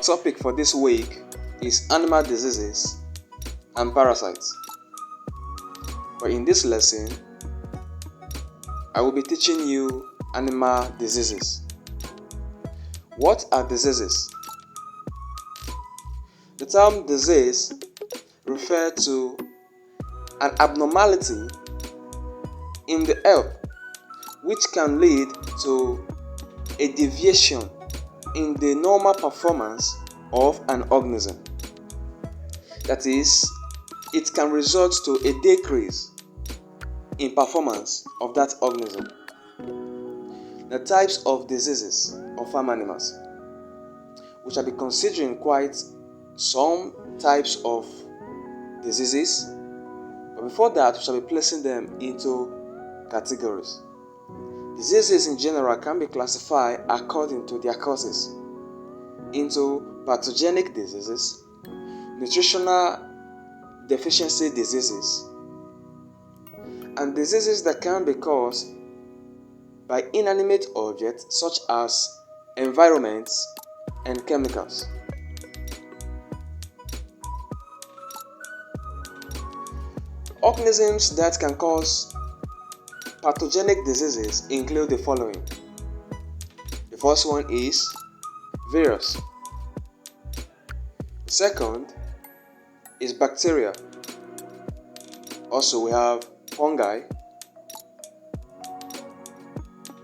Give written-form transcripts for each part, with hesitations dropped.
topic for this week is animal diseases and parasites. But in this lesson, I will be teaching you animal diseases. What are diseases? The term disease refers to an abnormality in the health which can lead to a deviation in the normal performance of an organism. That is, it can result to a decrease in performance of that organism. The types of diseases of farm animals. We shall be considering quite some types of diseases, but before that, we shall be placing them into categories. Diseases in general can be classified according to their causes into pathogenic diseases, nutritional deficiency diseases, and diseases that can be caused by inanimate objects such as environments and chemicals. Organisms that can cause pathogenic diseases include the following. The first one is virus. The second is bacteria. Also, we have fungi,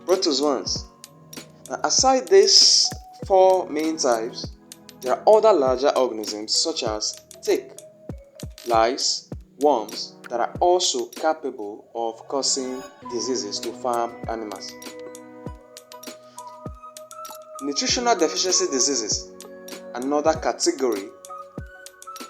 protozoans. Now, aside these four main types, there are other larger organisms such as tick, lice, worms that are also capable of causing diseases to farm animals. Nutritional deficiency diseases, another category.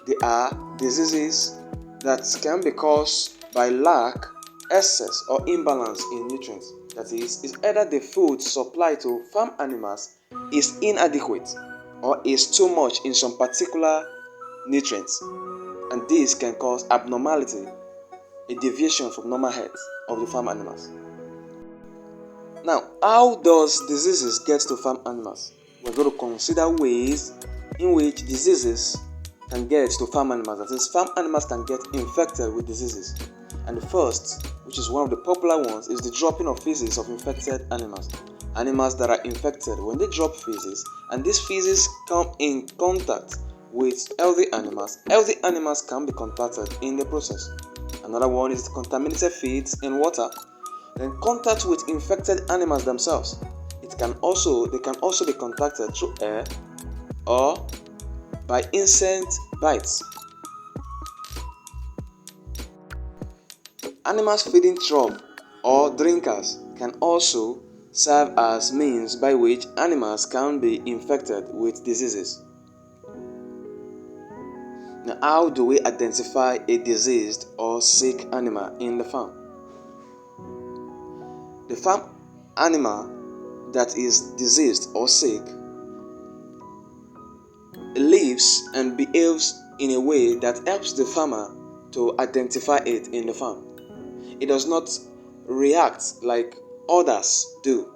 They are diseases that can be caused by lack, excess, or imbalance in nutrients. That is either the food supply to farm animals is inadequate or is too much in some particular nutrients, and this can cause abnormality, a deviation from normal health of the farm animals. Now, how does diseases get to farm animals? We're going to consider ways in which diseases can get to farm animals. That is, farm animals can get infected with diseases. And the first, which is one of the popular ones, is the dropping of feces of infected animals. Animals that are infected, when they drop feces, and these feces come in contact with healthy animals can be contacted in the process. Another one is contaminated feeds in water, then contact with infected animals themselves. They can also be contacted through air or by insect bites. Animals feeding trough or drinkers can also serve as means by which animals can be infected with diseases. Now, how do we identify a diseased or sick animal in the farm? The farm animal that is diseased or sick lives and behaves in a way that helps the farmer to identify it in the farm. It does not react like others do.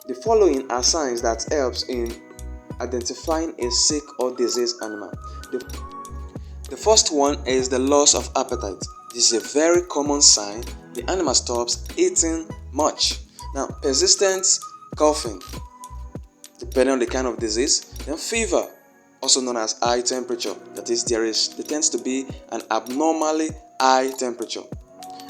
The following are signs that helps in identifying a sick or diseased animal. The first one is the loss of appetite. This is a very common sign. The animal stops eating much. Now, persistent coughing, depending on the kind of disease. Then fever, also known as high temperature. That is, there tends to be an abnormally high temperature.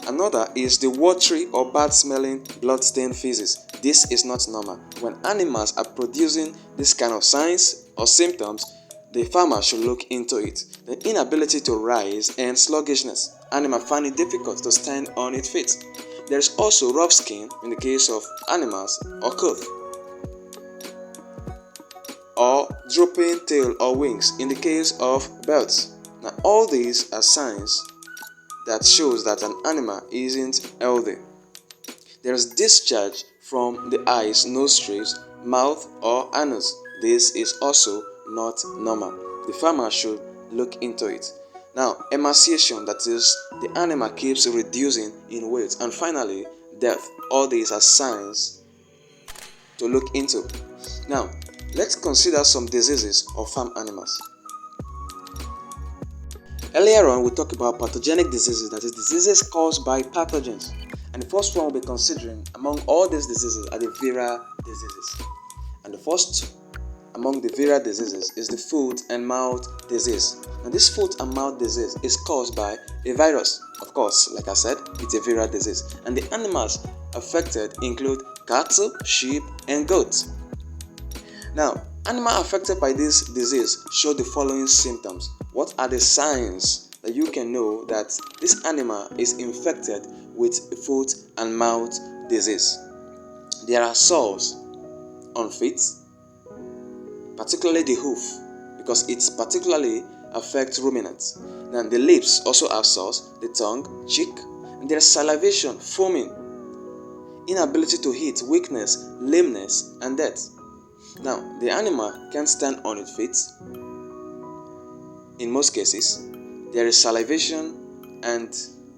Another is the watery or bad smelling blood-stained feces. This is not normal. When animals are producing this kind of signs or symptoms, the farmer should look into it. The inability to rise and sluggishness. Animal find it difficult to stand on its feet. There is also rough skin in the case of animals, or cough, or drooping tail or wings in the case of birds. Now, all these are signs that shows that an animal isn't healthy. There is discharge from the eyes, nostrils, mouth, or anus. This is also not normal. The farmer should look into it. Now, emaciation, that is, the animal keeps reducing in weight. And finally, death. All these are signs to look into. Now, Let's consider some diseases of farm animals. Earlier on, we talked about pathogenic diseases, that is, diseases caused by pathogens. And the first one we'll be considering among all these diseases are the viral diseases. And the first among the viral diseases is the foot and mouth disease. Now, this foot and mouth disease is caused by a virus. Of course, like I said, it's a viral disease. And the animals affected include cattle, sheep, and goats. Now, animals affected by this disease show the following symptoms. What are the signs that you can know that this animal is infected with foot and mouth disease? There are sores on feet, particularly the hoof, because it particularly affects ruminants. Then the lips also have sores, the tongue, cheek, and there is salivation, foaming, inability to eat, weakness, lameness, and death. Now, the animal can't stand on its feet. In most cases, there is salivation and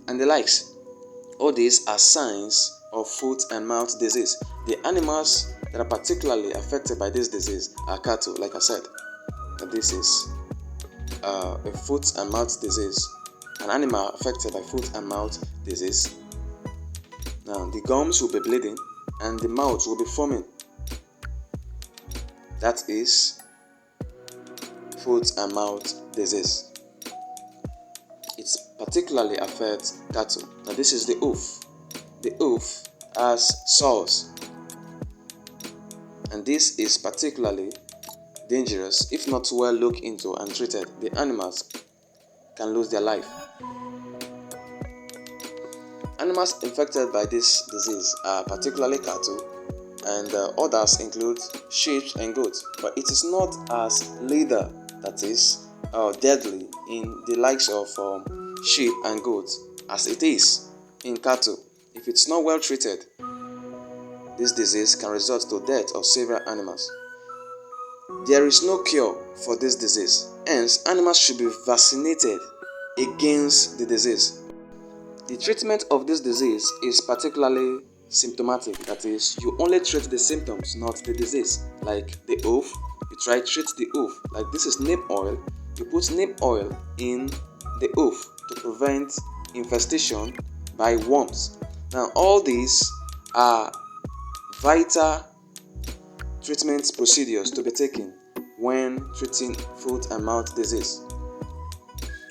the likes. All these are signs of foot and mouth disease. The animals that are particularly affected by this disease are cattle, like I said. This is a foot and mouth disease. An animal affected by foot and mouth disease. Now, the gums will be bleeding and the mouth will be foaming. That is foot and mouth disease. It particularly affects cattle. Now, this is the hoof. The hoof has sores, and this is particularly dangerous. If not well looked into and treated, the animals can lose their life. Animals infected by this disease are particularly cattle, and others include sheep and goats, but it is not as lethal, that is deadly, in the likes of sheep and goats as it is in cattle. If it's not well treated, this disease can result to death of several animals. There is no cure for this disease, hence animals should be vaccinated against the disease. The treatment of this disease is particularly symptomatic, that is, you only treat the symptoms, not the disease. Like the hoof, you try to treat the hoof. Like this is neem oil, you put neem oil in the hoof to prevent infestation by worms. Now, all these are vital treatment procedures to be taken when treating foot and mouth disease.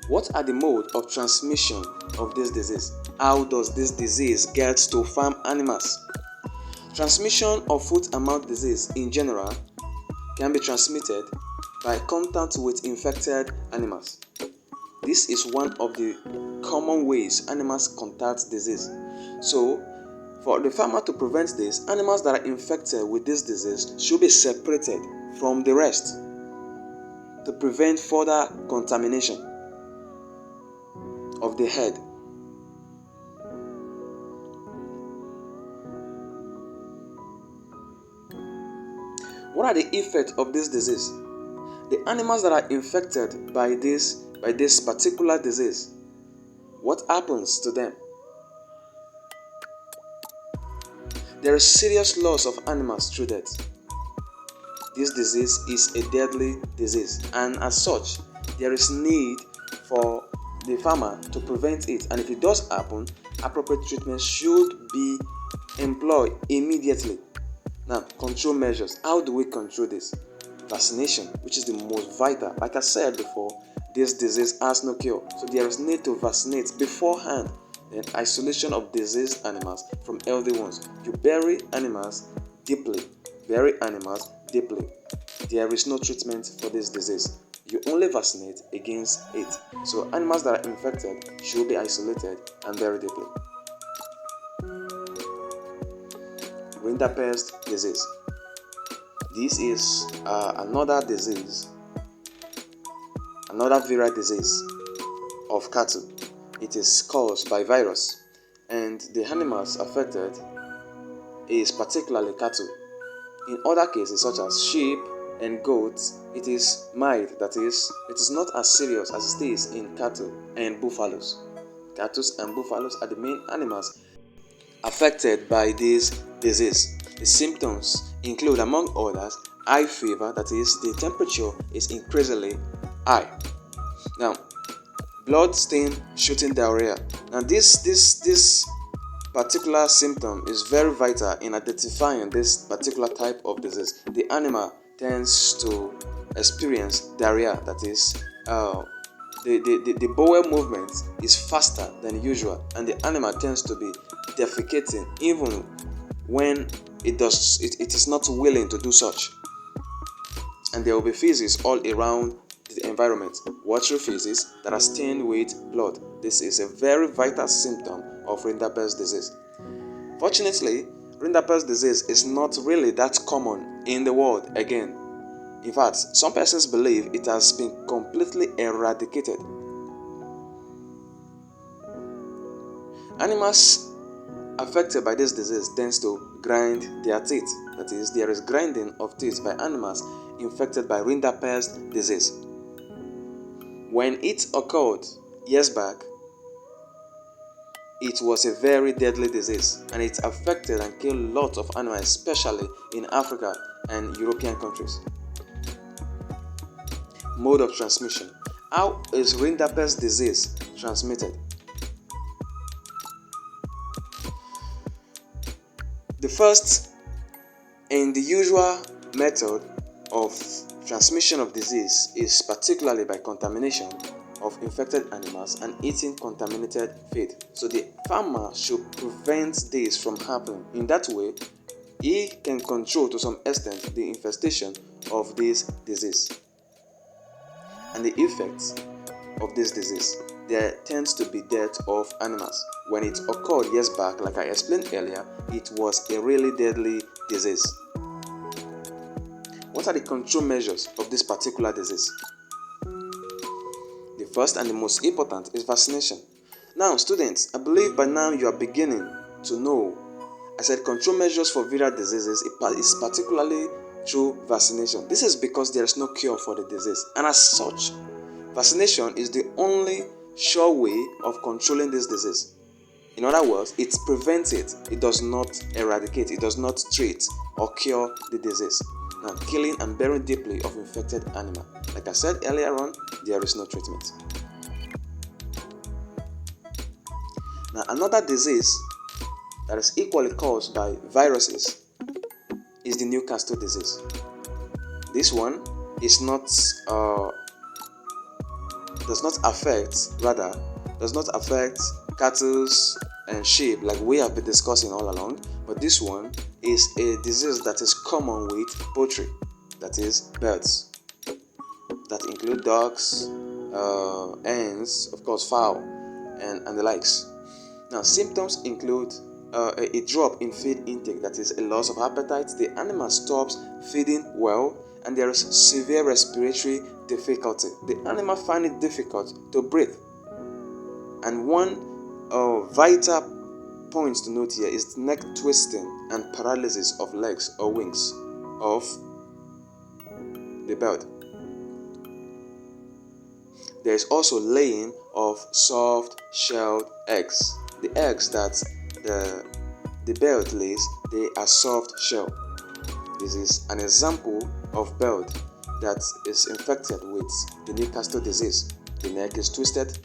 What are the mode of transmission of this disease? How does this disease get to farm animals? Transmission of foot and mouth disease in general can be transmitted by contact with infected animals. This is one of the common ways animals contact disease. So, for the farmer to prevent this, animals that are infected with this disease should be separated from the rest to prevent further contamination of the head. What are the effects of this disease? The animals that are infected by this particular disease, what happens to them? There is serious loss of animals through death. This disease is a deadly disease, and as such, there is need for the farmer to prevent it. And if it does happen, appropriate treatment should be employed immediately. Now, control measures. How do we control this? Vaccination, which is the most vital. Like I said before, this disease has no cure, so there is need to vaccinate beforehand. Then isolation of diseased animals from healthy ones. You bury animals deeply. Bury animals deeply. There is no treatment for this disease. You only vaccinate against it. So animals that are infected should be isolated and buried deeply. Rinderpest disease. This is another disease, another viral disease of cattle. It is caused by virus, and the animals affected is particularly cattle. In other cases such as sheep and goats, it is mild, that is, it is not as serious as it is in cattle and buffaloes. Cattle and buffaloes are the main animals affected by this disease. The symptoms include, among others, high fever, that is, the temperature is increasingly high. Now, blood stain shooting diarrhea. Now, this particular symptom is very vital in identifying this particular type of disease. The animal tends to experience diarrhea, that is, the bowel movement is faster than usual, and the animal tends to be defecating even when it is not willing to do such. And there will be feces all around the environment, watery feces that are stained with blood. This is a very vital symptom of Rinderpest disease. Fortunately, Rinderpest disease is not really that common in the world again. In fact, some persons believe it has been completely eradicated. Animals affected by this disease tend to grind their teeth. That is, there is grinding of teeth by animals infected by Rinderpest disease. When it occurred years back, it was a very deadly disease, and it affected and killed lots of animals, especially in Africa and European countries. Mode of transmission. How is Rinderpest disease transmitted? The first and the usual method of transmission of disease is particularly by contamination of infected animals and eating contaminated feed. So the farmer should prevent this from happening. In that way, he can control to some extent the infestation of this disease. And the effects of this disease, there tends to be death of animals. When it occurred years back, like I explained earlier, it was a really deadly disease. What are the control measures of this particular disease? The first and the most important is vaccination. Now, students, I believe by now you are beginning to know. I said control measures for viral diseases is particularly through vaccination. This is because there is no cure for the disease, and as such, vaccination is the only sure way of controlling this disease. In other words, it prevents it. It does not eradicate. It does not treat or cure the disease. Now, killing and burying deeply of infected animal. Like I said earlier on, there is no treatment. Now, another disease that is equally caused by viruses is the Newcastle disease. This one is does not affect cattle and sheep like we have been discussing all along, but this one is a disease that is common with poultry, that is birds, that include ducks, hens, of course fowl, and the likes. Now, symptoms include a drop in feed intake, that is a loss of appetite, the animal stops feeding well, and there is severe respiratory difficulty. The animal finds it difficult to breathe. And one vital point to note here is neck twisting and paralysis of legs or wings of the bird. There is also laying of soft-shelled eggs. The eggs that the bird lays, they are soft shell. This is an example of bird that is infected with the Newcastle disease. The neck is twisted.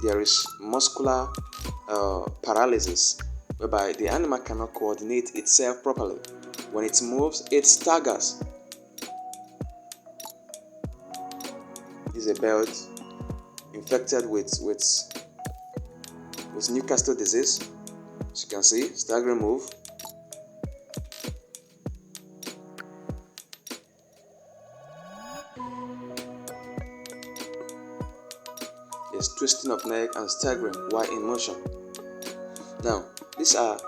There is muscular paralysis, whereby the animal cannot coordinate itself properly. When it moves, it staggers. This is a bird infected with Newcastle disease. As you can see, staggering move. There's twisting of neck and staggering while in motion. Now, these are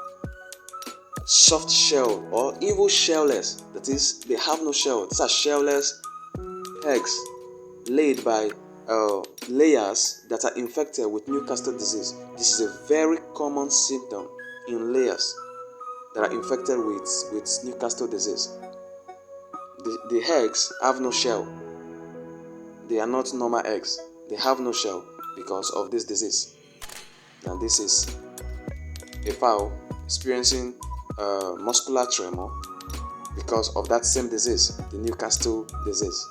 soft shell or even shellless. That is, they have no shell. These are shellless eggs laid by layers that are infected with Newcastle disease. This is a very common symptom in layers that are infected with Newcastle disease. The eggs have no shell. They are not normal eggs. They have no shell because of this disease. Now, this is a fowl experiencing muscular tremor. because of that same disease, the Newcastle disease.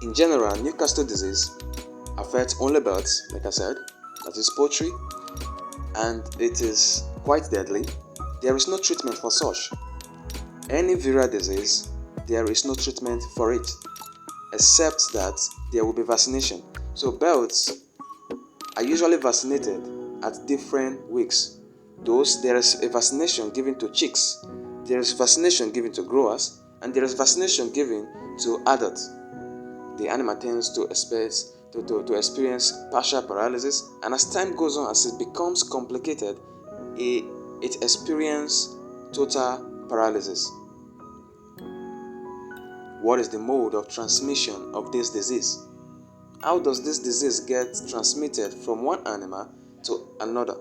In general, Newcastle disease affects only birds, like I said, that is poultry, and it is quite deadly. There is no treatment for such. Any viral disease, there is no treatment for it, except that there will be vaccination. So birds are usually vaccinated at different weeks. There is a vaccination given to chicks, there is vaccination given to growers, and there is vaccination given to adults. The animal tends to experience partial paralysis, and as time goes on, as it becomes complicated, it experiences total paralysis. What is the mode of transmission of this disease? How does this disease get transmitted from one animal to another?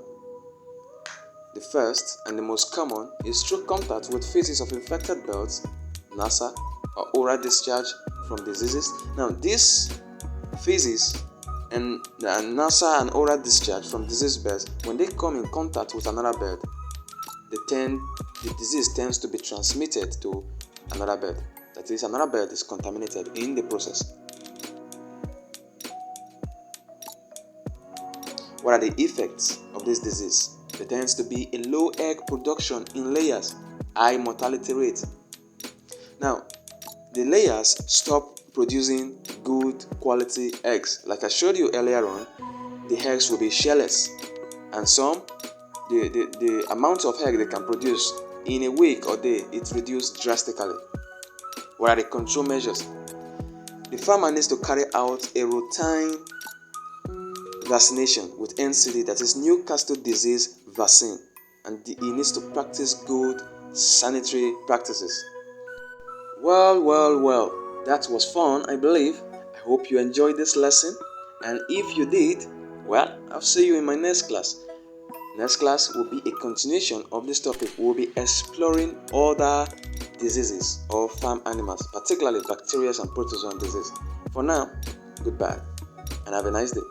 The first and the most common is through contact with feces of infected birds, NASA, or oral discharge from diseases. Now, this feces and NASA and oral discharge from diseased birds, when they come in contact with another bird, the disease tends to be transmitted to another bird. That is, another bird is contaminated in the process. What are the effects of this disease? There tends to be a low egg production in layers, high mortality rate. Now, the layers stop producing good quality eggs. Like I showed you earlier on, the eggs will be shellless, and the amount of egg they can produce in a week or day, it's reduced drastically. What are the control measures? The farmer needs to carry out a routine vaccination with NCD, that is Newcastle disease vaccine, and he needs to practice good sanitary practices. Well, that was fun, I believe. I hope you enjoyed this lesson, and if you did, well, I'll see you in my next class. Next class will be a continuation of this topic. We'll be exploring other diseases of farm animals, particularly bacteria and protozoan disease. For now, goodbye and have a nice day.